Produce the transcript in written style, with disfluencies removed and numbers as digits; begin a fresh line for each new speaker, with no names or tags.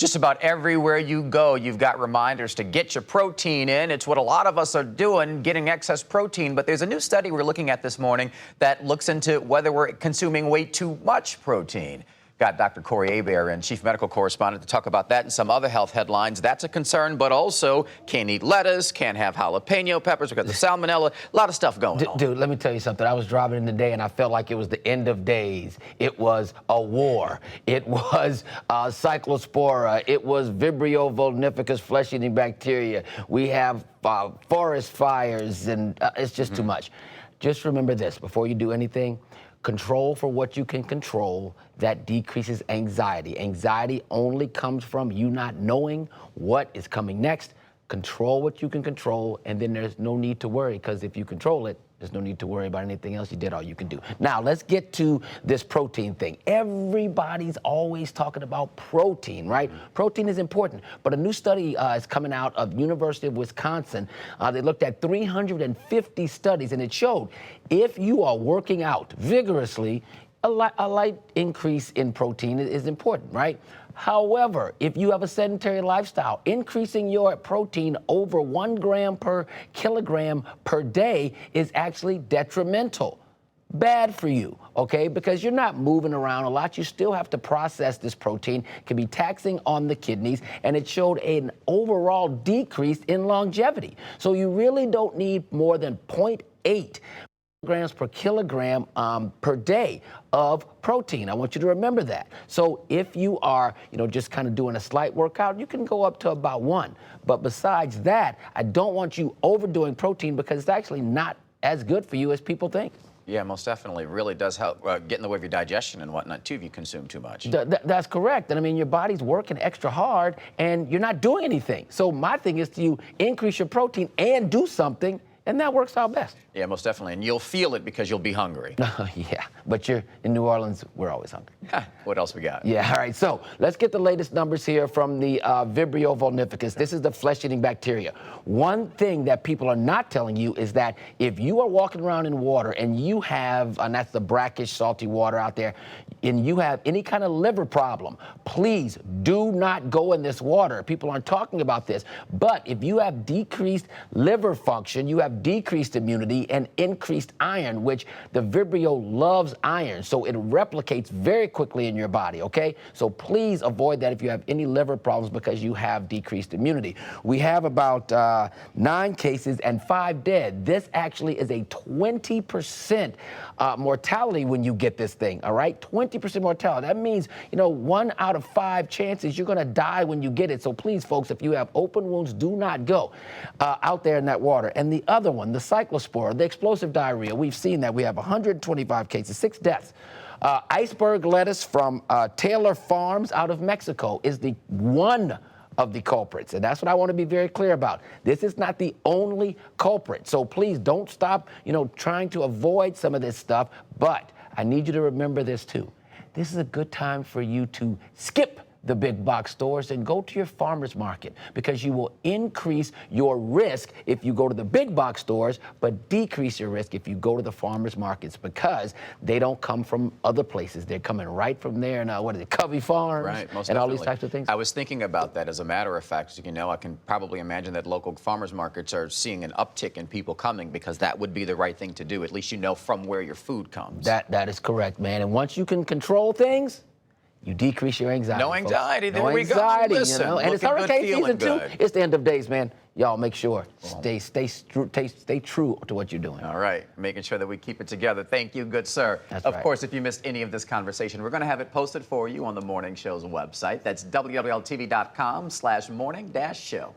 Just about everywhere you go, you've got reminders to get your protein in. It's what a lot of us are doing, getting excess protein. But there's a new study we're looking at this morning that looks into whether we're consuming way too much protein. Got Dr. Corey Hebert in, chief medical correspondent, to talk about that and some other health headlines. That's a concern, but also can't eat lettuce, can't have jalapeno peppers because of salmonella. A lot of stuff going on.
Dude, let me tell you something. I was driving in today and I felt like it was the end of days. It was a war. It was cyclospora. It was Vibrio vulnificus flesh-eating bacteria. We have forest fires, and it's just too much. Just remember this before you do anything. Control for what you can control. That decreases anxiety. Anxiety only comes from you not knowing what is coming next. Control what you can control, and then there's no need to worry, because if you control it, there's no need to worry about anything else. You did all you can do. Now, let's get to this protein thing. Everybody's always talking about protein, right? Protein is important, but a new study is coming out of University of Wisconsin. They looked at 350 studies, and it showed if you are working out vigorously, a light increase in protein is important, right? However, if you have a sedentary lifestyle, increasing your protein over 1 gram per kilogram per day is actually detrimental. Bad for you, okay? Because you're not moving around a lot. You still have to process this protein. It can be taxing on the kidneys, and it showed an overall decrease in longevity. So you really don't need more than 0.8 grams per kilogram per day of protein. I want you to remember that. So if you are, just kind of doing a slight workout, you can go up to about 1. But besides that, I don't want you overdoing protein because it's actually not as good for you as people think.
Yeah, most definitely. It really does help get in the way of your digestion and whatnot, too, if you consume too much.
That's correct. And I mean, your body's working extra hard and you're not doing anything. So my thing is to increase your protein and do something, and that works out best.
Yeah, most definitely. And you'll feel it because you'll be hungry.
Yeah, but you're in New Orleans, we're always hungry.
What else we got?
Yeah, all right. So let's get the latest numbers here from the Vibrio vulnificus. This is the flesh-eating bacteria. One thing that people are not telling you is that if you are walking around in water and you have, and that's the brackish, salty water out there, and you have any kind of liver problem, please do not go in this water. People aren't talking about this. But if you have decreased liver function, you have decreased immunity and increased iron, which the Vibrio loves iron, so it replicates very quickly in your body, okay? So please avoid that if you have any liver problems because you have decreased immunity. We have about 9 cases and 5 dead. This actually is a 20% mortality when you get this thing, all right? 20% mortality. That means, 1 out of 5 chances you're gonna die when you get it. So please, folks, if you have open wounds, do not go out there in that water. And the other one, the cyclospora, the explosive diarrhea, we've seen that. We have 125 cases, 6 deaths. Iceberg lettuce from Taylor Farms out of Mexico is the one of the culprits. And that's what I want to be very clear about. This is not the only culprit. So please don't stop, trying to avoid some of this stuff. But I need you to remember this too. This is a good time for you to skip the big box stores and go to your farmer's market, because you will increase your risk if you go to the big box stores, but decrease your risk if you go to the farmer's markets, because they don't come from other places. They're coming right from there. And what is it, Covey Farms,
right, most
and
definitely.
All these types of things?
I was thinking about that. As a matter of fact, as you know, I can probably imagine that local farmers markets are seeing an uptick in people coming, because that would be the right thing to do. At least from where your food comes.
That is correct, man. And once you can control things, you decrease your anxiety.
No anxiety.
Folks.
There we go. Listen,
and it's hurricane season too. It's the end of days, man. Y'all make sure stay true to what you're doing.
All right, making sure that we keep it together. Thank you, good sir.
That's
of
right.
course, if you missed any of this conversation, we're going to have it posted for you on the Morning Show's website. That's WWLTV.com/morning-show.